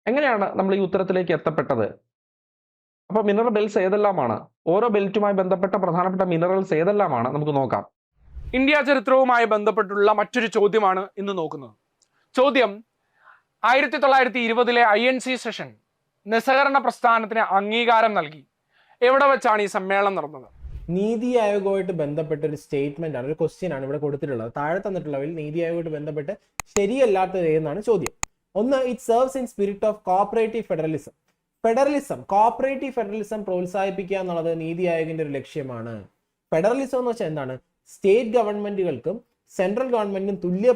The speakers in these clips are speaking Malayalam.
എങ്ങനെയാണ് നമ്മൾ ഈ ഉത്തരത്തിലേക്ക് എത്തപ്പെട്ടത്? അപ്പോൾ മിനറൽ ബെൽറ്റ്സ് ഏതെല്ലാമാണ്? ഓരോ ബെൽറ്റുമായി ബന്ധപ്പെട്ട പ്രധാനപ്പെട്ട മിനറൽസ് ഏതെല്ലാമാണ് നമുക്ക് നോക്കാം. ഇന്ത്യ ചരിത്രവുമായി ബന്ധപ്പെട്ടുള്ള മറ്റൊരു ചോദ്യമാണ് ഇന്ന് നോക്കുന്നത്. ചോദ്യം: 1920 INC സെഷൻ നിസ്സഹകരണ പ്രസ്ഥാനത്തിന് അംഗീകാരം നൽകി. എവിടെ വെച്ചാണ് ഈ സമ്മേളനം നടന്നത്? നീതി ആയോഗുമായിട്ട് ബന്ധപ്പെട്ട ഒരു സ്റ്റേറ്റ്മെന്റ് ആണ്, ഒരു ക്വസ്റ്റ്യൻ ആണ് ഇവിടെ കൊടുത്തിട്ടുള്ളത്. താഴെ തന്നിട്ടുള്ളവയിൽ നീതി ആയോഗുമായിട്ട് ബന്ധപ്പെട്ട് ശരിയല്ലാത്തത് ഏതെന്നാണ് ചോദ്യം. ഒന്ന്, it serves in spirit of cooperative federalism. Cooperative federalism പ്രോത്സാഹിപ്പിക്കുക എന്നുള്ളത് നീതി ആയോഗിന്റെ ഒരു ലക്ഷ്യമാണ്. ഫെഡറലിസം എന്ന് വെച്ചാൽ എന്താണ്? സ്റ്റേറ്റ് ഗവൺമെന്റുകൾക്കും സെൻട്രൽ ഗവൺമെന്റിനും തുല്യ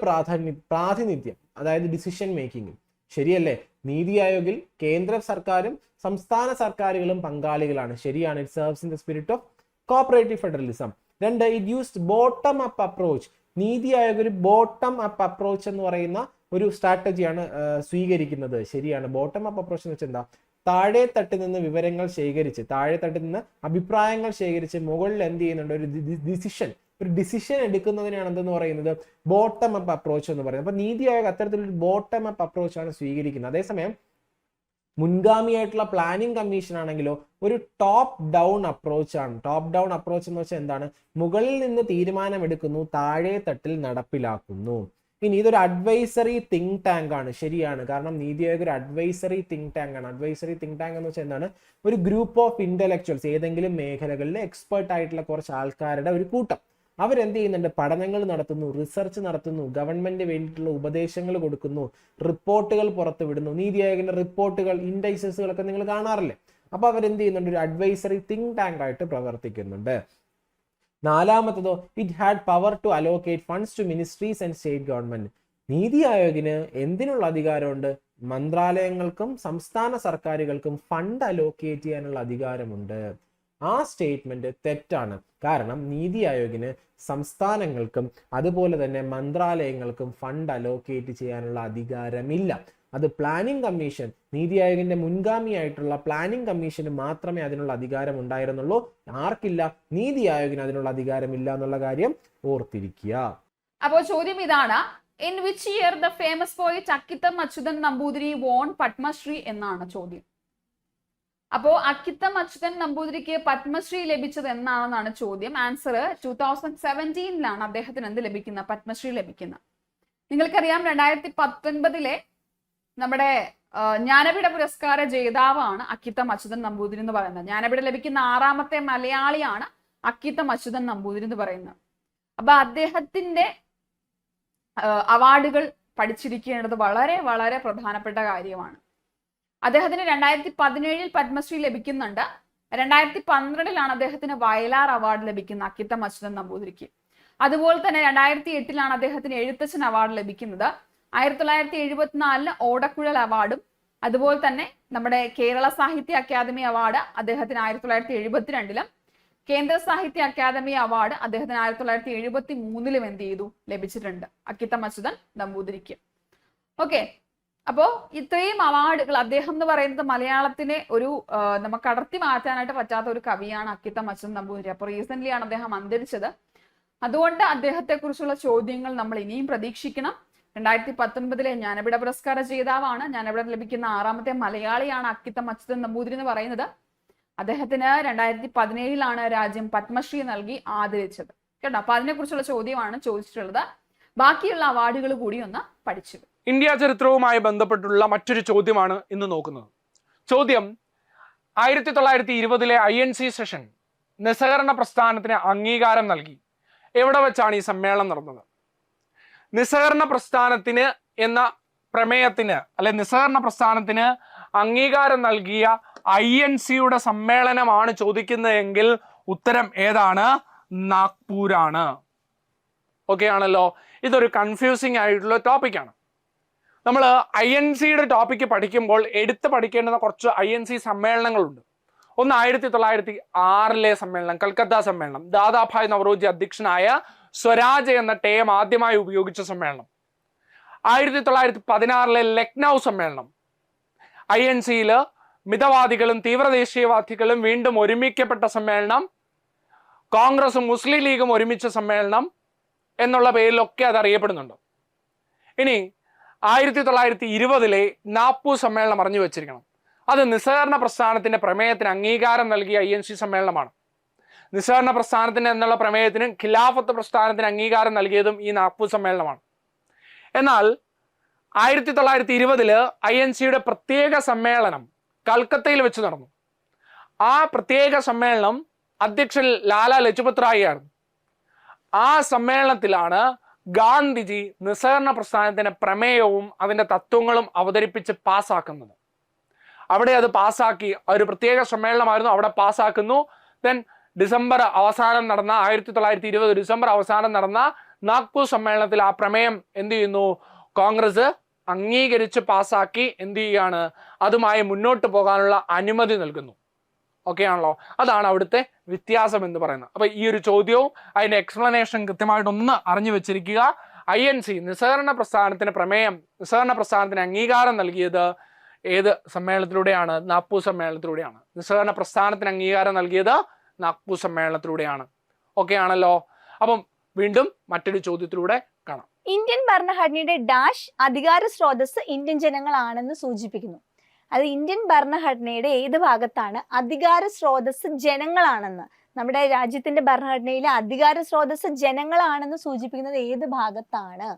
പ്രാതിനിധ്യം, അതായത് ഡിസിഷൻ മേക്കിംഗ്. ശരിയല്ലേ? നീതി ആയോഗിൽ കേന്ദ്ര സർക്കാരും സംസ്ഥാന സർക്കാരുകളും പങ്കാളികളാണ്. ശരിയാണ്. It serves in the spirit of cooperative federalism. രണ്ട്, it used bottom up approach. NITI Aayog ഒരു ബോട്ടം അപ്പ് അപ്രോച്ച് എന്ന് പറയുന്ന ഒരു സ്ട്രാറ്റജിയാണ് സ്വീകരിക്കുന്നത്. ശരിയാണ്. ബോട്ടം അപ്പ് അപ്രോച്ച് എന്ന് വെച്ചാൽ എന്താ? താഴെ തട്ടിൽ നിന്ന് വിവരങ്ങൾ ശേഖരിച്ച്, താഴെ തട്ടിൽ നിന്ന് അഭിപ്രായങ്ങൾ ശേഖരിച്ച് മുകളിൽ എന്ത് ചെയ്യുന്നുണ്ട്? ഒരു ഡിസിഷൻ എടുക്കുന്നതിനാണ് എന്തെന്ന് പറയുന്നത്? ബോട്ടം അപ്പ് അപ്രോച്ച് എന്ന് പറയുന്നത്. അപ്പൊ നീതി ആയോഗ് അത്തരത്തിലൊരു ബോട്ടം അപ്പ് അപ്രോച്ചാണ് സ്വീകരിക്കുന്നത്. അതേസമയം മുൻഗാമിയായിട്ടുള്ള പ്ലാനിംഗ് കമ്മീഷൻ ആണെങ്കിലോ ഒരു ടോപ്പ് ഡൗൺ അപ്രോച്ച് ആണ്. ടോപ്പ് ഡൗൺ അപ്രോച്ച് എന്ന് വെച്ചാൽ എന്താണ്? മുകളിൽ നിന്ന് തീരുമാനമെടുക്കുന്നു, താഴെ തട്ടിൽ നടപ്പിലാക്കുന്നു. ഇനി ഇതൊരു അഡ്വൈസറി തിങ്ക് ടാങ്ക് ആണ്. ശരിയാണ്. കാരണം നീതി ആയോഗ് ഒരു അഡ്വൈസറി തിങ്ക് ടാങ്ക് ആണ്. അഡ്വൈസറി തിങ്ക് ടാങ്ക് എന്ന് വെച്ചാൽ എന്താണ്? ഒരു ഗ്രൂപ്പ് ഓഫ് ഇന്റലക്ച്വൽസ്, ഏതെങ്കിലും മേഖലകളിൽ എക്സ്പേർട്ട് ആയിട്ടുള്ള കുറച്ച് ആൾക്കാരുടെ ഒരു കൂട്ടം. അവരെന്ത് ചെയ്യുന്നുണ്ട്? പഠനങ്ങൾ നടത്തുന്നു, റിസർച്ച് നടത്തുന്നു, ഗവൺമെന്റിന് വേണ്ടിയിട്ടുള്ള ഉപദേശങ്ങൾ കൊടുക്കുന്നു, റിപ്പോർട്ടുകൾ പുറത്തുവിടുന്നു. നീതി ആയോഗിന്റെ റിപ്പോർട്ടുകൾ, ഇൻഡൈസസുകളൊക്കെ നിങ്ങൾ കാണാറില്ലേ? അപ്പൊ അവരെന്ത് ചെയ്യുന്നുണ്ട്? ഒരു അഡ്വൈസറി തിങ്ക് ടാങ്ക് ആയിട്ട് പ്രവർത്തിക്കുന്നുണ്ട്. നാലാമത്തതോ, it had power to allocate funds to ministries and state government. NITI ആയോഗിന് എന്തിനുള്ള അധികാരമുണ്ട്? മന്ത്രാലയങ്ങൾക്കും സംസ്ഥാന സർക്കാരുകൾക്കും ഫണ്ട് അലോക്കേറ്റ് ചെയ്യാനുള്ള അധികാരമുണ്ട്. ആ സ്റ്റേറ്റ്മെന്റ് തെറ്റാണ്. കാരണം നീതി ആയോഗിന് സംസ്ഥാനങ്ങൾക്കും അതുപോലെ തന്നെ മന്ത്രാലയങ്ങൾക്കും ഫണ്ട് അലോക്കേറ്റ് ചെയ്യാനുള്ള അധികാരമില്ല. അത് പ്ലാനിംഗ് കമ്മീഷൻ, നീതി ആയോഗിന്റെ മുൻഗാമിയായിട്ടുള്ള പ്ലാനിംഗ് കമ്മീഷന് മാത്രമേ അതിനുള്ള അധികാരം ഉണ്ടായിരുന്നുള്ളൂ. ആർക്കില്ല? നീതി ആയോഗിന് അതിനുള്ള അധികാരമില്ല എന്നുള്ള കാര്യം ഓർത്തിരിക്കുക. അപ്പോൾ ചോദ്യം ഇതാണ്: in which year the famous poet Akkitham Achuthan Namboothiri won Padmashri എന്നാണ് ചോദ്യം. അപ്പോ അക്കിത്തം അച്യുതൻ നമ്പൂതിരിക്ക് പത്മശ്രീ ലഭിച്ചത് എന്നാണെന്നാണ് ചോദ്യം. ആൻസർ 2017 അദ്ദേഹത്തിന് എന്ത് ലഭിക്കുന്ന? പത്മശ്രീ ലഭിക്കുന്ന. നിങ്ങൾക്കറിയാം 2019 നമ്മുടെ ജ്ഞാനപീഠ പുരസ്കാര ജേതാവാണ് അക്കിത്തം അച്യുതൻ നമ്പൂതിരി എന്ന് പറയുന്നത്. ജ്ഞാനപീഠ ലഭിക്കുന്ന 6ാമത്തെ മലയാളിയാണ് അക്കിത്തം അച്യുതൻ നമ്പൂതിരി എന്ന് പറയുന്നത്. അപ്പൊ അദ്ദേഹത്തിന്റെ അവാർഡുകൾ പഠിച്ചിരിക്കേണ്ടത് വളരെ വളരെ പ്രധാനപ്പെട്ട കാര്യമാണ്. അദ്ദേഹത്തിന് 2017 പത്മശ്രീ ലഭിക്കുന്നുണ്ട്. 2012 അദ്ദേഹത്തിന് വയലാർ അവാർഡ് ലഭിക്കുന്നത് അക്കിത്തം അച്യുതൻ നമ്പൂതിരിക്ക്. അതുപോലെ തന്നെ 2008 അദ്ദേഹത്തിന് എഴുത്തച്ഛൻ അവാർഡ് ലഭിക്കുന്നത്. 1974 ഓടക്കുഴൽ അവാർഡും അതുപോലെ തന്നെ നമ്മുടെ കേരള സാഹിത്യ അക്കാദമി അവാർഡ് അദ്ദേഹത്തിന് 1972 കേന്ദ്ര സാഹിത്യ അക്കാദമി അവാർഡ് അദ്ദേഹത്തിന് 1973 എന്ത് ചെയ്തു? ലഭിച്ചിട്ടുണ്ട് അക്കിത്തം അച്യുതൻ നമ്പൂതിരിക്ക്. ഓക്കെ, അപ്പോ ഇത്രയും അവാർഡുകൾ. അദ്ദേഹം എന്ന് പറയുന്നത് മലയാളത്തിനെ ഒരു നമുക്ക് അടർത്തി മാറ്റാനായിട്ട് പറ്റാത്ത ഒരു കവിയാണ് അക്കിത്തം അച്യുതൻ നമ്പൂതിരി. അപ്പൊ റീസെന്റ് ആണ് അദ്ദേഹം അന്തരിച്ചത്. അതുകൊണ്ട് അദ്ദേഹത്തെ കുറിച്ചുള്ള ചോദ്യങ്ങൾ നമ്മൾ ഇനിയും പ്രതീക്ഷിക്കണം. 2019 ജ്ഞാനപീഠ പുരസ്കാര ജേതാവാണ്. ജ്ഞാനപീഠം ലഭിക്കുന്ന 6ാമത്തെ മലയാളിയാണ് അക്കിത്തം അച്യുതൻ നമ്പൂതിരി എന്ന് പറയുന്നത്. അദ്ദേഹത്തിന് 2017 രാജ്യം പത്മശ്രീ നൽകി ആദരിച്ചത്. കേട്ടോ? അപ്പൊ അതിനെക്കുറിച്ചുള്ള ചോദ്യമാണ് ചോദിച്ചിട്ടുള്ളത്. ബാക്കിയുള്ള അവാർഡുകൾ കൂടി ഒന്ന് പഠിച്ചു. ഇന്ത്യ ചരിത്രവുമായി ബന്ധപ്പെട്ടുള്ള മറ്റൊരു ചോദ്യമാണ് ഇന്ന് നോക്കുന്നത്. ചോദ്യം: 1920 INC സെഷൻ നിസ്സഹകരണ പ്രസ്ഥാനത്തിന് അംഗീകാരം നൽകി. എവിടെ വെച്ചാണ് ഈ സമ്മേളനം നടന്നത്? നിസ്സഹകരണ പ്രസ്ഥാനത്തിന് എന്ന പ്രമേയത്തിന് നിസ്സഹകരണ പ്രസ്ഥാനത്തിന് അംഗീകാരം നൽകിയ INCയുടെ സമ്മേളനമാണ് ചോദിക്കുന്നതെങ്കിൽ ഉത്തരം ഏതാണ്? നാഗ്പൂരാണ്. ഓക്കെ ആണല്ലോ? ഇതൊരു കൺഫ്യൂസിങ് ആയിട്ടുള്ള ടോപ്പിക്കാണ്. നമ്മൾ INCയുടെ ടോപ്പിക്ക് പഠിക്കുമ്പോൾ എടുത്ത് പഠിക്കേണ്ടുന്ന കുറച്ച് INC സമ്മേളനങ്ങളുണ്ട്. ഒന്ന് 1906 സമ്മേളനം, കൽക്കത്ത സമ്മേളനം, ദാദാഭായ് നവറോജി അധ്യക്ഷനായ സ്വരാജ് എന്ന ടേം ആദ്യമായി ഉപയോഗിച്ച സമ്മേളനം. 1916 ലക്നൗ സമ്മേളനം. INCയിൽ മിതവാദികളും തീവ്രദേശീയവാദികളും വീണ്ടും ഒരുമിക്കപ്പെട്ട സമ്മേളനം. കോൺഗ്രസും മുസ്ലിം ലീഗും ഒരുമിച്ച സമ്മേളനം എന്നുള്ള പേരിലൊക്കെ അത് അറിയപ്പെടുന്നുണ്ട്. ഇനി 1920 നാപ്പു സമ്മേളനം അറിഞ്ഞു വെച്ചിരിക്കണം. അത് നിസ്സഹകരണ പ്രസ്ഥാനത്തിന്റെ പ്രമേയത്തിന് അംഗീകാരം നൽകിയ INC സമ്മേളനമാണ്. നിസ്സഹകരണ പ്രസ്ഥാനത്തിന് എന്നുള്ള പ്രമേയത്തിന് ഖിലാഫത്ത് പ്രസ്ഥാനത്തിന് അംഗീകാരം നൽകിയതും ഈ നാപ്പു സമ്മേളനമാണ്. എന്നാൽ 1920 INCയുടെ പ്രത്യേക സമ്മേളനം കൽക്കത്തയിൽ വെച്ച് നടന്നു. ആ പ്രത്യേക സമ്മേളനം അധ്യക്ഷൻ ലാലാ ലജ്പത് റായ് ആയിരുന്നു. ആ സമ്മേളനത്തിലാണ് ഗാന്ധിജി നിസ്സഹകരണ പ്രസ്ഥാനത്തിന്റെ പ്രമേയവും അതിന്റെ തത്വങ്ങളും അവതരിപ്പിച്ച് പാസ്സാക്കുന്നത്. അവിടെ അത് പാസ്സാക്കി, ഒരു പ്രത്യേക സമ്മേളനമായിരുന്നു, അവിടെ പാസ്സാക്കുന്നു. ദെൻ 1920 ഡിസംബർ അവസാനം നടന്ന നാഗ്പൂർ സമ്മേളനത്തിൽ ആ പ്രമേയം എന്ത് ചെയ്യുന്നു? കോൺഗ്രസ് അംഗീകരിച്ച് പാസ്സാക്കി എന്ത് ചെയ്യുകയാണ്? അതുമായി മുന്നോട്ട് പോകാനുള്ള അനുമതി നൽകുന്നു. ഓക്കെ ആണല്ലോ? അതാണ് അവിടുത്തെ വ്യത്യാസം എന്ന് പറയുന്നത്. അപ്പൊ ഈ ഒരു ചോദ്യവും അതിന്റെ എക്സ്പ്ലനേഷൻ കൃത്യമായിട്ടൊന്ന് അറിഞ്ഞു വെച്ചിരിക്കുക. INC നിസ്സഹകരണ പ്രസ്ഥാനത്തിന് പ്രമേയം, നിസ്സഹകരണ പ്രസ്ഥാനത്തിന് അംഗീകാരം നൽകിയത് ഏത് സമ്മേളനത്തിലൂടെയാണ്? നാഗ്പൂർ സമ്മേളനത്തിലൂടെയാണ്. നിസ്സഹകരണ പ്രസ്ഥാനത്തിന് അംഗീകാരം നൽകിയത് നാഗ്പൂർ സമ്മേളനത്തിലൂടെയാണ്. ഓക്കെ ആണല്ലോ? അപ്പം വീണ്ടും മറ്റൊരു ചോദ്യത്തിലൂടെ കാണാം. ഇന്ത്യൻ ഭരണഘടനയുടെ ഡാഷ് അധികാര സ്രോതസ് ഇന്ത്യൻ ജനങ്ങളാണെന്ന് സൂചിപ്പിക്കുന്നു. അത് ഇന്ത്യൻ ഭരണഘടനയുടെ ഏത് ഭാഗത്താണ് അധികാര സ്രോതസ് ജനങ്ങളാണെന്ന്? നമ്മുടെ രാജ്യത്തിന്റെ ഭരണഘടനയിലെ അധികാര സ്രോതസ് ജനങ്ങളാണെന്ന് സൂചിപ്പിക്കുന്നത് ഏത് ഭാഗത്താണ്?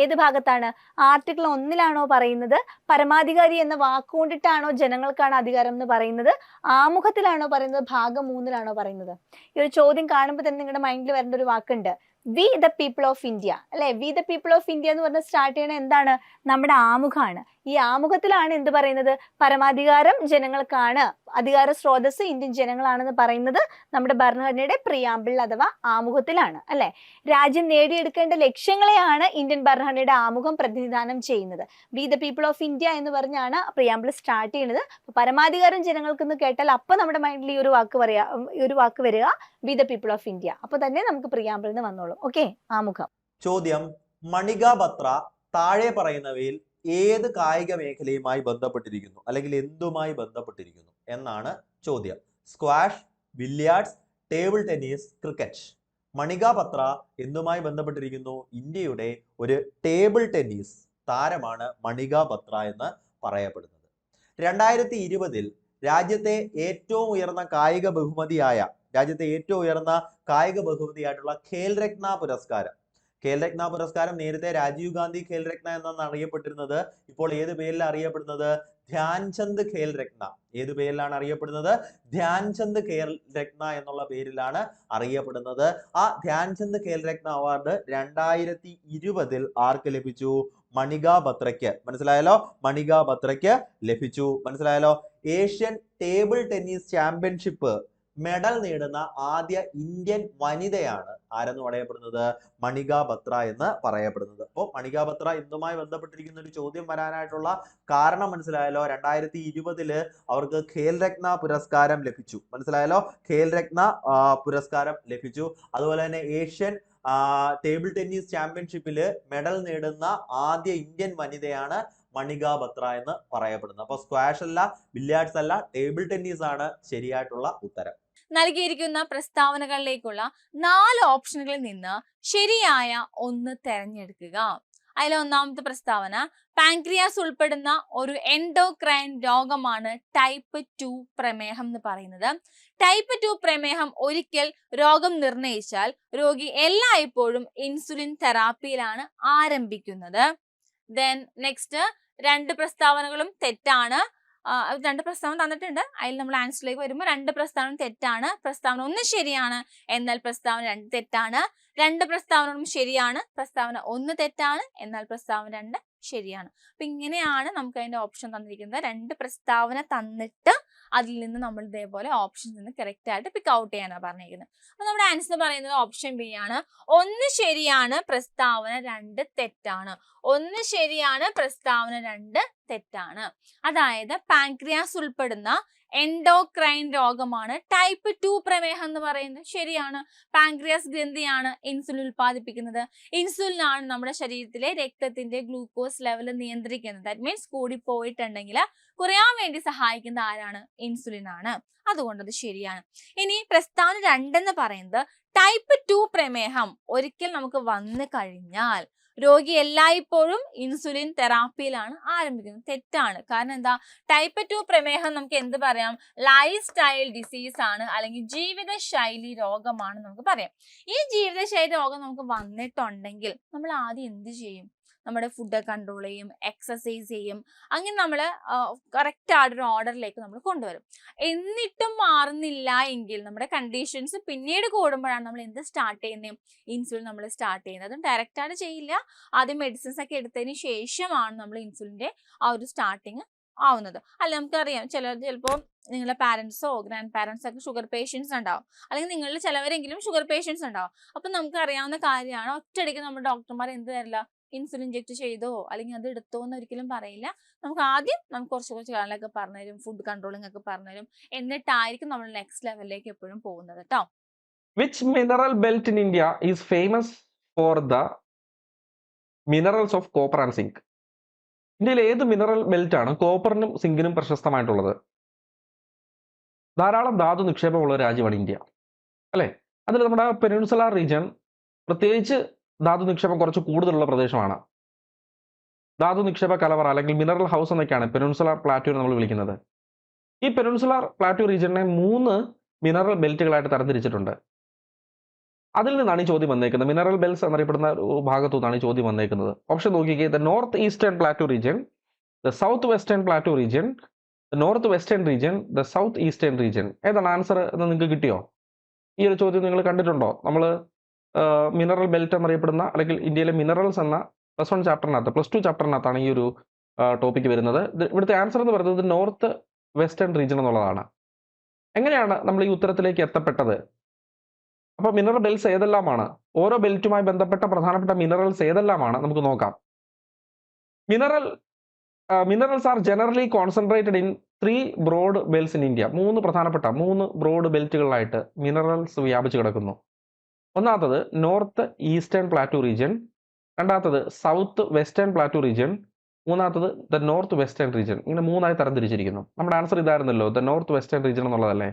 ഏത് ഭാഗത്താണ്? ആർട്ടിക്കിൾ 1 പറയുന്നത്? പരമാധികാരി എന്ന വാക്കുകൊണ്ടിട്ടാണോ ജനങ്ങൾക്കാണ് അധികാരം എന്ന് പറയുന്നത്? ആമുഖത്തിലാണോ പറയുന്നത്? ഭാഗം 3 പറയുന്നത്? ഈ ഒരു ചോദ്യം കാണുമ്പോൾ തന്നെ നിങ്ങളുടെ മൈൻഡിൽ വരേണ്ട ഒരു വാക്കുണ്ട്, we the people of India, അല്ലെ? We the people of India എന്ന് പറഞ്ഞ് സ്റ്റാർട്ട് ചെയ്യണത് എന്താണ്? നമ്മുടെ ആമുഖമാണ്. ഈ ആമുഖത്തിലാണ് എന്ത് പറയുന്നത്? പരമാധികാരം ജനങ്ങൾക്കാണ്, അധികാര സ്രോതസ് ഇന്ത്യൻ ജനങ്ങളാണെന്ന് പറയുന്നത് നമ്മുടെ ഭരണഘടനയുടെ പ്രിയാമ്പിൾ അഥവാ ആമുഖത്തിലാണ്, അല്ലെ? രാജ്യം നേടിയെടുക്കേണ്ട ലക്ഷ്യങ്ങളെയാണ് ഇന്ത്യൻ ഭരണഘടനയുടെ ആമുഖം പ്രതിനിധാനം ചെയ്യുന്നത്. V the people of India എന്ന് പറഞ്ഞാണ് പ്രിയാമ്പിൾ സ്റ്റാർട്ട് ചെയ്യുന്നത്. പരമാധികാരം ജനങ്ങൾക്ക് എന്ന് കേട്ടാൽ അപ്പൊ നമ്മുടെ മൈൻഡിൽ ഈ ഒരു വാക്ക് വരിക V the people of India. അപ്പൊ തന്നെ നമുക്ക് പ്രിയാമ്പിൾ എന്ന് വന്നോളൂ. ഓക്കെ, ആമുഖം. ചോദ്യം: മണിക ബത്ര താഴെ പറയുന്നവയിൽ ഏത് കായിക മേഖലയുമായി ബന്ധപ്പെട്ടിരിക്കുന്നു, അല്ലെങ്കിൽ എന്തുമായി ബന്ധപ്പെട്ടിരിക്കുന്നു എന്നാണ് ചോദ്യം. Squash, billiards, table tennis, cricket. Manika Batra എന്തുമായി ബന്ധപ്പെട്ടിരിക്കുന്നു? ഇന്ത്യയുടെ ഒരു ടേബിൾ ടെന്നീസ് താരമാണ് മണിക ബത്ര എന്ന് പറയപ്പെടുന്നത്. 2020 രാജ്യത്തെ ഏറ്റവും ഉയർന്ന കായിക ബഹുമതിയായിട്ടുള്ള ഖേൽരത്ന പുരസ്കാരം നേരത്തെ രാജീവ് ഗാന്ധി ഖേൽരത്ന എന്നാണ് അറിയപ്പെട്ടിരുന്നത്. ഇപ്പോൾ ഏത് പേരിലാണ് അറിയപ്പെടുന്നത്? ധ്യാൻചന്ദ് ഖേൽരത്ന. ഏത് പേരിലാണ് അറിയപ്പെടുന്നത്? ധ്യാൻചന്ദ് ഖേൽരത്ന എന്നുള്ള പേരിലാണ് അറിയപ്പെടുന്നത്. ആ ധ്യാൻചന്ദ് ഖേൽരത്ന അവാർഡ് 2020 ആർക്ക് ലഭിച്ചു? മണിക ബത്രയ്ക്ക്. മനസ്സിലായല്ലോ? മണിക ബത്രയ്ക്ക് ലഭിച്ചു. മനസ്സിലായല്ലോ? Asian table tennis championship medal നേടുന്ന ആദ്യ ഇന്ത്യൻ വനിതയാണ് ആരെന്ന് പറയപ്പെടുന്നത്? മണിക ബത്ര എന്ന് പറയപ്പെടുന്നത്. അപ്പോൾ മണിക ബത്ര എന്തുമായി ബന്ധപ്പെട്ടിരിക്കുന്ന ഒരു ചോദ്യം വരാനായിട്ടുള്ള കാരണം മനസ്സിലായല്ലോ? 2020 അവർക്ക് ഖേൽരത്ന പുരസ്കാരം ലഭിച്ചു. മനസ്സിലായല്ലോ? ഖേൽരത്ന പുരസ്കാരം ലഭിച്ചു. അതുപോലെ തന്നെ ഏഷ്യൻ ടേബിൾ ടെന്നീസ് ചാമ്പ്യൻഷിപ്പിൽ മെഡൽ നേടുന്ന ആദ്യ ഇന്ത്യൻ വനിതയാണ് മണിക ബത്ര എന്ന് പറയപ്പെടുന്നത്. അപ്പൊ സ്ക്വാഷ് അല്ല, ബില്ലിയാർഡ്സ് അല്ല, ടേബിൾ ടെന്നീസ് ആണ് ശരിയായിട്ടുള്ള ഉത്തരം. നൽകിയിരിക്കുന്ന പ്രസ്താവനകളിലേക്കുള്ള 4 ഓപ്ഷനുകളിൽ നിന്ന് ശരിയായ ഒന്ന് തെരഞ്ഞെടുക്കുക. അതിൽ ഒന്നാമത്തെ പ്രസ്താവന, പാൻക്രിയാസ് ഉൾപ്പെടുന്ന ഒരു എൻഡോക്രൈൻ രോഗമാണ് ടൈപ്പ് 2 പ്രമേഹം എന്ന് പറയുന്നത്. ടൈപ്പ് 2 പ്രമേഹം ഒരിക്കൽ രോഗം നിർണയിച്ചാൽ രോഗി എല്ലായ്പ്പോഴും ഇൻസുലിൻ തെറാപ്പിയിലാണ് ആരംഭിക്കുന്നത്. ദെൻ നെക്സ്റ്റ് 2 പ്രസ്താവനകളും തെറ്റാണ്. 2 പ്രസ്താവന തന്നിട്ടുണ്ട്. അതിൽ നമ്മൾ ആൻസറിലേക്ക് വരുമ്പോൾ 2 പ്രസ്താവന തെറ്റാണ്. പ്രസ്താവന 1 ശരിയാണ്, എന്നാൽ പ്രസ്താവന 2 തെറ്റാണ്. 2 പ്രസ്താവനകളും ശരിയാണ്, പ്രസ്താവന 1 തെറ്റാണ്, എന്നാൽ പ്രസ്താവന 2 ശരിയാണ്. അപ്പൊ ഇങ്ങനെയാണ് നമുക്ക് അതിന്റെ ഓപ്ഷൻ തന്നിരിക്കുന്നത്. 2 പ്രസ്താവന തന്നിട്ട് അതിൽ നിന്ന് നമ്മൾ ഇതേപോലെ ഓപ്ഷനിൽ നിന്ന് കറക്റ്റ് ആയിട്ട് പിക്ക് ഔട്ട് ചെയ്യാനാണ് പറഞ്ഞിരിക്കുന്നത്. അപ്പൊ നമ്മുടെ ആൻസർ പറയുന്നത് ഓപ്ഷൻ ബി ആണ്. 1 ശരിയാണ്, പ്രസ്താവന 2 തെറ്റാണ്. 1 ശരിയാണ്, പ്രസ്താവന 2 തെറ്റാണ്. അതായത് പാൻക്രിയാസ് ഉൾപ്പെടുന്ന എൻഡോക്രൈൻ രോഗമാണ് ടൈപ്പ് 2 പ്രമേഹം എന്ന് പറയുന്നത്. ശരിയാണ്. പാൻക്രിയാസ് ഗ്രന്ഥിയാണ് ഇൻസുലിൻ ഉൽപ്പാദിപ്പിക്കുന്നത്. ഇൻസുലിൻ ആണ് നമ്മുടെ ശരീരത്തിലെ രക്തത്തിന്റെ ഗ്ലൂക്കോസ് ലെവൽ നിയന്ത്രിക്കുന്നത്. ദാറ്റ് മീൻസ് കൂടി പോയിട്ടുണ്ടെങ്കിൽ കുറയാൻ വേണ്ടി സഹായിക്കുന്ന ആരാണ്? ഇൻസുലിൻ ആണ്. അതുകൊണ്ട് അത് ശരിയാണ്. ഇനി പ്രസ്താവന 2 എന്ന് പറയുന്നത് ടൈപ്പ് 2 പ്രമേഹം ഒരിക്കൽ നമുക്ക് വന്നു കഴിഞ്ഞാൽ രോഗി എല്ലായ്പ്പോഴും ഇൻസുലിൻ തെറാപ്പിയിലാണ് ആരംഭിക്കുന്നത്. തെറ്റാണ്. കാരണം എന്താ, ടൈപ്പ് 2 പ്രമേഹം നമുക്ക് എന്ത് പറയാം, ലൈഫ് സ്റ്റൈൽ ഡിസീസ് ആണ്, അല്ലെങ്കിൽ ജീവിതശൈലി രോഗമാണ് നമുക്ക് പറയാം. ഈ ജീവിതശൈലി രോഗം നമുക്ക് വന്നിട്ടുണ്ടെങ്കിൽ നമ്മൾ ആദ്യം എന്ത് ചെയ്യും, നമ്മുടെ ഫുഡ് കൺട്രോൾ ചെയ്യും, എക്സസൈസ് ചെയ്യും, അങ്ങനെ നമ്മൾ കറക്റ്റ് ആയിട്ടൊരു ഓർഡറിലേക്ക് നമ്മൾ കൊണ്ടുവരും. എന്നിട്ടും മാറുന്നില്ല എങ്കിൽ നമ്മുടെ കണ്ടീഷൻസ് പിന്നീട് കൂടുമ്പോഴാണ് നമ്മൾ എന്ത് സ്റ്റാർട്ട് ചെയ്യുന്നത്, ഇൻസുലിൻ നമ്മൾ സ്റ്റാർട്ട് ചെയ്യുന്നത്. അതും ഡയറക്റ്റ് ആയിട്ട് ചെയ്യില്ല, ആദ്യം മെഡിസിൻസ് ഒക്കെ എടുത്തതിന് ശേഷമാണ് നമ്മൾ ഇൻസുലിൻ്റെ ആ ഒരു സ്റ്റാർട്ടിങ് ആവുന്നത്. അല്ല, നമുക്കറിയാം ചിലപ്പോൾ നിങ്ങളുടെ പാരൻസോ ഗ്രാൻഡ് പാരൻസോ ഒക്കെ ഷുഗർ പേഷ്യൻസ് ഉണ്ടാവും, അല്ലെങ്കിൽ നിങ്ങളിൽ ചിലവരെങ്കിലും ഷുഗർ പേഷ്യൻസ് ഉണ്ടാവും. അപ്പം നമുക്ക് അറിയാവുന്ന കാര്യമാണ്, ഒറ്റയടിക്ക് നമ്മുടെ ഡോക്ടർമാർ എന്ത് തരില്ല, ഇൻസുലിൻ ഇഞ്ചെക്ട് ചെയ്തോ അല്ലെങ്കിൽ അത് എടുത്തോ എന്ന് ഒരിക്കലും പറയില്ല. നമുക്ക് ആദ്യം കുറച്ച് കാര്യങ്ങളൊക്കെ പറഞ്ഞുതരും, ഫുഡ് കൺട്രോളിംഗ് ഒക്കെ പറഞ്ഞുതരും, എന്നിട്ടായിരിക്കും നമ്മൾ നെക്സ്റ്റ് ലെവലിലേക്ക് എപ്പോഴും പോകുന്നത് കേട്ടോ. Which mineral belt in India is famous for the minerals of copper and zinc? ഇന്ത്യയിൽ ഏത് മിനറൽ ബെൽറ്റ് ആണ് കോപ്പറിനും സിങ്കിനും പ്രശസ്തമായിട്ടുള്ളത്? ധാരാളം ധാതു നിക്ഷേപമുള്ള രാജ്യമാണ് ഇന്ത്യ, അല്ലേ? അതിൽ നമ്മുടെ പെനിൻസുലാർ റീജിയൻ പ്രത്യേകിച്ച് ധാതു നിക്ഷേപം കുറച്ച് കൂടുതലുള്ള പ്രദേശമാണ്. ധാതു നിക്ഷേപ കലവറ അല്ലെങ്കിൽ മിനറൽ ഹൗസ് എന്നൊക്കെയാണ് പെനിൻസുലാർ പ്ലാറ്റ്യൂ നമ്മൾ വിളിക്കുന്നത്. ഈ പെനിൻസുലാർ പ്ലാറ്റ്യൂ റീജിയനെ 3 മിനറൽ ബെൽറ്റുകളായിട്ട് തരംതിരിച്ചിട്ടുണ്ട്. അതിൽ നിന്നാണ് ഈ ചോദ്യം വന്നേക്കുന്നത്. മിനറൽ ബെൽറ്റ്സ് എന്നറിയപ്പെടുന്ന ഒരു ഭാഗത്തു നിന്നാണ് ഈ ചോദ്യം വന്നേക്കുന്നത്. ഓപ്ഷൻ നോക്കിക്കേ: the north eastern plateau region, the south western plateau region, the north western region, the south eastern region. ഏതാണ് ആൻസർ എന്ന് നിങ്ങൾക്ക് കിട്ടിയോ? ഈ ഒരു ചോദ്യം നിങ്ങൾ കണ്ടിട്ടുണ്ടോ? നമ്മൾ മിനറൽ ബെൽറ്റ് എന്നറിയപ്പെടുന്ന അല്ലെങ്കിൽ ഇന്ത്യയിലെ മിനറൽസ് എന്ന +1 ചാപ്റ്ററിനകത്ത്, +2 ചാപ്റ്ററിനകത്താണ് ഈ ഒരു ടോപ്പിക്ക് വരുന്നത്. ഇവിടുത്തെ ആൻസർ എന്ന് പറയുന്നത് നോർത്ത് വെസ്റ്റേൺ റീജിയൻ എന്നുള്ളതാണ്. എങ്ങനെയാണ് നമ്മൾ ഈ ഉത്തരത്തിലേക്ക് എത്തപ്പെട്ടത്? അപ്പോൾ മിനറൽ ബെൽറ്റ്സ് ഏതെല്ലാമാണ്, ഓരോ ബെൽറ്റുമായി ബന്ധപ്പെട്ട പ്രധാനപ്പെട്ട മിനറൽസ് ഏതെല്ലാമാണ് നമുക്ക് നോക്കാം. Minerals are generally concentrated in 3 broad belts in India. 3 പ്രധാനപ്പെട്ട 3 ബ്രോഡ് ബെൽറ്റുകളായിട്ട് മിനറൽസ് വ്യാപിച്ചു കിടക്കുന്നു. ഒന്നാമത്തത് നോർത്ത് ഈസ്റ്റേൺ പ്ലാറ്റ്യൂ റീജിയൻ, രണ്ടാമത്തത് സൗത്ത് വെസ്റ്റേൺ പ്ലാറ്റ്യൂ റീജിയൻ, മൂന്നാമത്തത് ദ നോർത്ത് വെസ്റ്റേൺ റീജിയൻ. ഇങ്ങനെ 3ആയി തരംതിരിച്ചിരിക്കുന്നു. നമ്മുടെ ആൻസർ ഇതായിരുന്നല്ലോ, ദ നോർത്ത് വെസ്റ്റേൺ റീജിയൻ എന്നുള്ളതല്ലേ.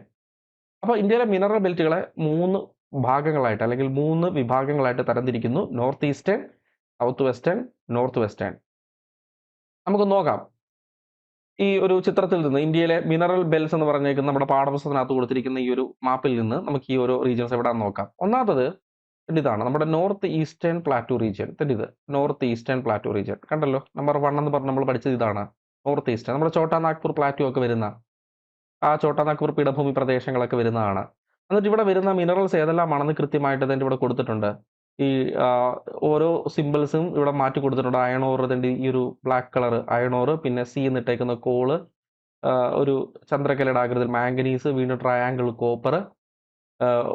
അപ്പോൾ ഇന്ത്യയിലെ മിനറൽ ബെൽറ്റുകളെ 3 ഭാഗങ്ങളായിട്ട് അല്ലെങ്കിൽ 3 വിഭാഗങ്ങളായിട്ട് തരംതിരിക്കുന്നു: north eastern, south western, north western. നമുക്ക് നോക്കാം. ഈ ഒരു ചിത്രത്തിൽ നിന്ന് ഇന്ത്യയിലെ മിനറൽ ബെൽറ്റ്സ് എന്ന് പറഞ്ഞേക്കുന്ന നമ്മുടെ പാഠപുസ്തകത്തിനകത്ത് കൊടുത്തിരിക്കുന്ന ഈ ഒരു മാപ്പിൽ നിന്ന് നമുക്ക് ഈ ഓരോ റീജിയൻസ് എവിടെയാണെന്ന് നോക്കാം. ഒന്നാമത്തത് ഇതാണ് നമ്മുടെ നോർത്ത് ഈസ്റ്റേൺ പ്ലാറ്റ്യൂ റീജിയൻ. ഇത് നോർത്ത് ഈസ്റ്റേൺ പ്ലാറ്റ്യൂ റീജിയൻ കണ്ടല്ലോ. നമ്പർ 1 എന്ന് പറഞ്ഞ് നമ്മൾ പഠിച്ചത് ഇതാണ്, നോർത്ത് ഈസ്റ്റേൺ. നമ്മുടെ ഛോട്ടാ നാഗ്പൂർ പ്ലാറ്റ്യൂ ഒക്കെ വരുന്ന ആ ഛോട്ടാ നാഗ്പൂർ പീഠഭൂമി പ്രദേശങ്ങളൊക്കെ വരുന്നതാണ്. എന്നിട്ട് ഇവിടെ വരുന്ന മിനറൽസ് ഏതെല്ലാമാണെന്ന് കൃത്യമായിട്ട് തന്നെ ഇവിടെ കൊടുത്തിട്ടുണ്ട്. ഈ ഓരോ സിമ്പിൾസും ഇവിടെ മാറ്റി കൊടുത്തിട്ടുണ്ട്. അയൺ ഓർ, ഈ ഒരു ബ്ലാക്ക് കളർ അയൺ ഓർ, പിന്നെ സി എന്നിട്ടേക്കുന്ന കോള്, ഒരു ചന്ദ്രക്കലയുടെ ആകൃതിയിൽ മാംഗനീസ്, വീണ്ടും ട്രയാങ്കിൾ കോപ്പർ,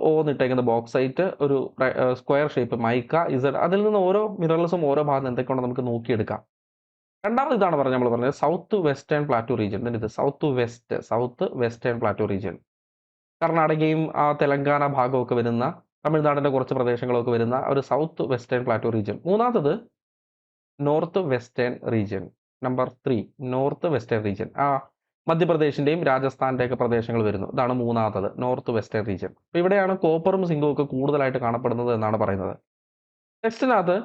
ഓ എന്നിട്ടേക്കുന്ന ബോക്സൈറ്റ്, ഒരു സ്ക്വയർ ഷേപ്പ് മൈക്ക, ഇസഡ്. അതിൽ നിന്ന് ഓരോ മിനറൽസും ഓരോ ഭാഗത്ത് എന്തൊക്കെയാണ് നമുക്ക് നോക്കിയെടുക്കാം. രണ്ടാമത് ഇതാണ് നമ്മൾ പറഞ്ഞത് സൗത്ത് വെസ്റ്റേൺ പ്ലാറ്റ്യൂ റീജിയൻ. ഇത് സൗത്ത് വെസ്റ്റേൺ പ്ലാറ്റ്യൂ റീജിയൻ. കർണാടകയും തെലങ്കാന ഭാഗമൊക്കെ വരുന്ന, തമിഴ്നാടിൻ്റെ കുറച്ച് പ്രദേശങ്ങളൊക്കെ വരുന്ന ഒരു സൗത്ത് വെസ്റ്റേൺ പ്ലാറ്റ്യൂ റീജിയൻ. മൂന്നാമത്തത് north western region. Number 3 north western region. മധ്യപ്രദേശിൻ്റെയും രാജസ്ഥാൻ്റെയൊക്കെ പ്രദേശങ്ങൾ വരുന്നു. ഇതാണ് മൂന്നാമത്തത്, നോർത്ത് വെസ്റ്റേൺ റീജിയൻ. അപ്പോൾ ഇവിടെയാണ് കോപ്പറും സിങ്കും ഒക്കെ കൂടുതലായിട്ട് കാണപ്പെടുന്നത് എന്നാണ് പറയുന്നത്. ടെക്സ്റ്റിനകത്ത്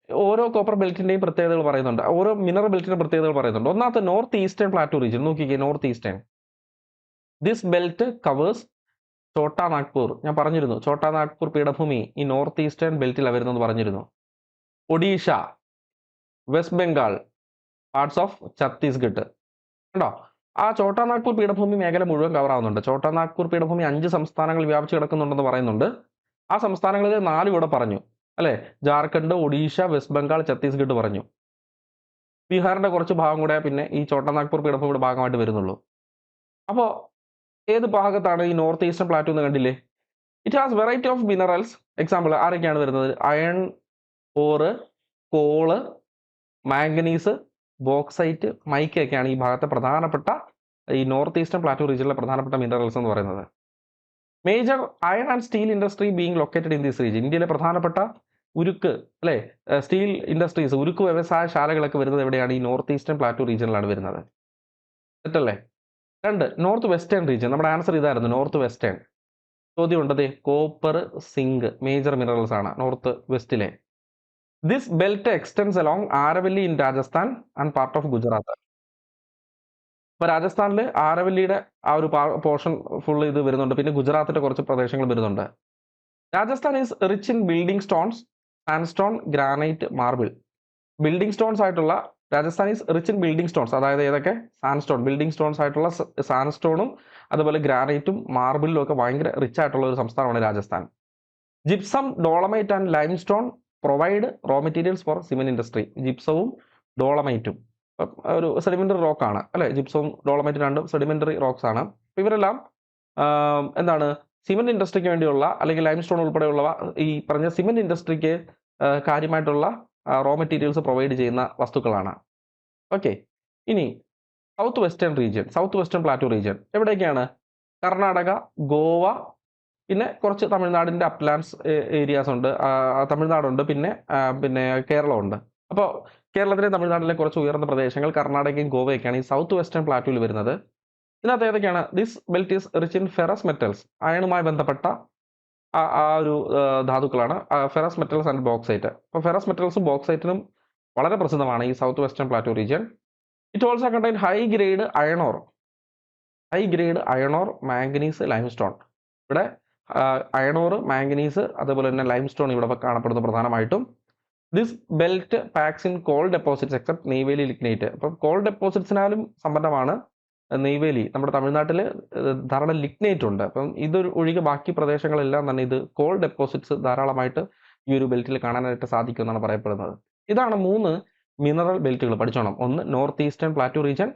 ഓരോ കോപ്പർ ബെൽറ്റിൻ്റെയും പ്രത്യേകതകൾ പറയുന്നുണ്ട്, ഓരോ മിനറൽ ബെൽറ്റിൻ്റെ പ്രത്യേകതകൾ പറയുന്നുണ്ട്. ഒന്നാമത്തെ നോർത്ത് ഈസ്റ്റേൺ പ്ലാറ്റ്യൂ റീജിയൻ നോക്കിക്കേ. North eastern, this belt covers Chota Nagpur. ഞാൻ പറഞ്ഞിരുന്നു ഛോട്ടാ നാഗ്പൂർ പീഠഭൂമി ഈ നോർത്ത് ഈസ്റ്റേൺ ബെൽറ്റിലാണ് വരുന്നത് പറഞ്ഞിരുന്നു. Odisha, west Bengal, parts of Chhattisgarh. കണ്ടോ, ആ ഛോട്ടാ നാഗ്പൂർ പീഠഭൂമി മേഖല മുഴുവൻ കവർ ആവുന്നുണ്ട്. ഛോട്ടാ നാഗ്പൂർ പീഠഭൂമി 5 സംസ്ഥാനങ്ങൾ വ്യാപിച്ചു കിടക്കുന്നുണ്ടെന്ന് പറയുന്നുണ്ട്. ആ സംസ്ഥാനങ്ങളിൽ 4 ഇവിടെ പറഞ്ഞു അല്ലേ. ജാർഖണ്ഡ്, ഒഡീഷ, വെസ്റ്റ് ബംഗാൾ, ഛത്തീസ്ഗഡ് പറഞ്ഞു. ബീഹാറിന്റെ കുറച്ച് ഭാഗം കൂടെ പിന്നെ ഈ ഛോട്ടാ നാഗ്പൂർ പീഠഭൂമിയുടെ ഭാഗമായിട്ട് വരുന്നുള്ളൂ. അപ്പോൾ ഏത് ഭാഗത്താണ് ഈ നോർത്ത് ഈസ്റ്റേൺ പ്ലാറ്റ്യൂ എന്ന് കണ്ടില്ലേ? It has variety of minerals. Example ആരൊക്കെയാണ് വരുന്നത്? അയൺ ഓറ്, കോള്, മാംഗനീസ്, ബോക്സൈറ്റ്, മൈക്കൊക്കെയാണ് ഈ ഭാഗത്തെ പ്രധാനപ്പെട്ട ഈ നോർത്ത് ഈസ്റ്റേൺ പ്ലാറ്റ്യൂ റീജിയനിലെ പ്രധാനപ്പെട്ട മിനറൽസ് എന്ന് പറയുന്നത്. Major iron and steel industry being located in this region. ഇന്ത്യയിലെ പ്രധാനപ്പെട്ട ഉരുക്ക് അല്ലേ, സ്റ്റീൽ ഇൻഡസ്ട്രീസ്, ഉരുക്ക് വ്യവസായ ശാലകളൊക്കെ വരുന്നത് എവിടെയാണ്? ഈ നോർത്ത് ഈസ്റ്റേൺ പ്ലാറ്റ്യൂ റീജിയനിലാണ് വരുന്നത്. തെറ്റല്ലേ? 2 നോർത്ത് വെസ്റ്റേൺ റീജിയൻ. നമ്മുടെ ആൻസർ ഇതായിരുന്നു, നോർത്ത് വെസ്റ്റേൺ. ചോദ്യം ഉണ്ടതേ, കോപ്പർ, സിങ്ക് മേജർ മിനറൽസ് ആണ് നോർത്ത് വെസ്റ്റിലെ. This belt extends along Aravalli in Rajasthan and part of Gujarat. ഇപ്പൊ രാജസ്ഥാനിൽ ആരവല്ലിയുടെ ആ ഒരു പോർഷൻ ഫുൾ ഇത് വരുന്നുണ്ട്, പിന്നെ ഗുജറാത്തിന്റെ കുറച്ച് പ്രദേശങ്ങൾ വരുന്നുണ്ട്. Rajasthan is rich in building stones, sandstone, granite, marble. Building stones ആയിട്ടുള്ള Rajasthan is rich in building stones, അതായത് ഏതൊക്കെ? സാൻഡ്സ്റ്റോൺ, ബിൽഡിംഗ് സ്റ്റോൺസ് ആയിട്ടുള്ള സാൻഡ്സ്റ്റോണും അതുപോലെ ഗ്രാനൈറ്റും മാർബിളിലും ഒക്കെ ഭയങ്കര റിച്ച് ആയിട്ടുള്ള ഒരു സംസ്ഥാനമാണ് Rajasthan. Gypsum, dolomite and limestone provide raw materials for cement industry. ജിപ്സവും ഡോളമൈറ്റും ഒരു സെഡിമെന്ററി റോക്ക് ആണ് അല്ലെ? ജിപ്സവും ഡോളമൈറ്റും രണ്ടും സെഡിമെന്ററി റോക്സ് ആണ്. ഇവരെല്ലാം എന്താണ് സിമെന്റ് ഇൻഡസ്ട്രിക്ക് വേണ്ടിയുള്ള അല്ലെങ്കിൽ ലൈം സ്റ്റോൺ ഉൾപ്പെടെയുള്ളവ ഈ പറഞ്ഞ സിമെന്റ് ഇൻഡസ്ട്രിക്ക് കാര്യമായിട്ടുള്ള റോ മെറ്റീരിയൽസ് പ്രൊവൈഡ് ചെയ്യുന്ന വസ്തുക്കളാണ്. ഓക്കെ, ഇനി south western region, south western plateau region എവിടെയൊക്കെയാണ്? കർണാടക, ഗോവ, പിന്നെ കുറച്ച് തമിഴ്നാടിൻ്റെ അപ്ലാൻസ് ഏരിയാസ് ഉണ്ട്, തമിഴ്നാടുണ്ട്, പിന്നെ കേരളമുണ്ട്. അപ്പോൾ കേരളത്തിലെ തമിഴ്നാട്ടിലെ കുറച്ച് ഉയർന്ന പ്രദേശങ്ങൾ കർണാടകയും ഗോവയൊക്കെയാണ് ഈ സൗത്ത് വെസ്റ്റേൺ പ്ലാറ്റുവിൽ വരുന്നത്. ഇതിനകത്ത് ഏതൊക്കെയാണ്? This belt is rich in ferrous metals, അയണുമായി ബന്ധപ്പെട്ട ആ ഒരു ധാതുക്കളാണ് ഫെറസ് മെറ്റൽസ് ആൻഡ് ബോക്സൈറ്റ്. അപ്പോൾ ഫെറസ് മെറ്റൽസും ബോക്സൈറ്റിനും വളരെ പ്രസിദ്ധമാണ് ഈ south western plateau region. It also contain high grade iron ore, manganese, limestone. ഇവിടെ അയണോർ, മാംഗനീസ്, അതുപോലെ തന്നെ ലൈംസ്റ്റോൺ ഇവിടെ കാണപ്പെടുന്നു പ്രധാനമായിട്ടും. This belt packs in coal deposits except Neyveli lignite. അപ്പം കോൾ ഡെപ്പോസിറ്റ്സിനാലും സമ്പന്നമാണ് നെയ്വേലി. നമ്മുടെ തമിഴ്നാട്ടിൽ ധാരാളം ലിഗ്നൈറ്റ് ഉണ്ട്. അപ്പം ഇതൊരു ഒഴികെ ബാക്കി പ്രദേശങ്ങളെല്ലാം തന്നെ ഇത് കോൾ ഡെപ്പോസിറ്റ്സ് ധാരാളമായിട്ട് ഈ ഒരു ബെൽറ്റിൽ കാണാനായിട്ട് സാധിക്കും എന്നാണ് പറയപ്പെടുന്നത്. ഇതാണ് 3 മിനറൽ ബെൽറ്റുകൾ, പഠിച്ചോണം. ഒന്ന് നോർത്ത് ഈസ്റ്റേൺ പ്ലാറ്റു റീജിയൻ,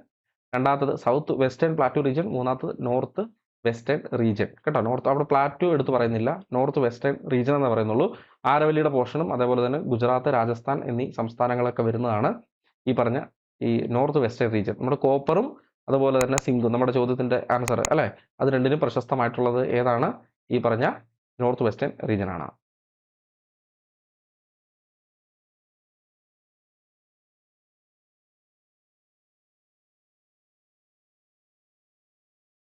രണ്ടാമത്തത് സൗത്ത് വെസ്റ്റേൺ പ്ലാറ്റു റീജിയൻ, മൂന്നാമത്തത് നോർത്ത് വെസ്റ്റേൺ റീജിയൻ. കേട്ടോ, നോർത്ത് അവിടെ പ്ലാറ്റു എടുത്ത് പറയുന്നില്ല, നോർത്ത് വെസ്റ്റേൺ റീജിയൻ എന്ന് പറയുന്നുള്ളൂ. ആരവല്ലിയുടെ പോർഷനും അതേപോലെ തന്നെ ഗുജറാത്ത്, രാജസ്ഥാൻ എന്നീ സംസ്ഥാനങ്ങളൊക്കെ വരുന്നതാണ് ഈ പറഞ്ഞ ഈ നോർത്ത് വെസ്റ്റേൺ റീജിയൻ. നമ്മുടെ കോപ്പറും അതുപോലെ തന്നെ സിങ്കും, നമ്മുടെ ചോദ്യത്തിന്റെ ആൻസർ അല്ലെ, അത് രണ്ടിനും പ്രശസ്തമായിട്ടുള്ളത് ഏതാണ്? ഈ പറഞ്ഞ നോർത്ത് വെസ്റ്റേൺ റീജിയൻ ആണ്.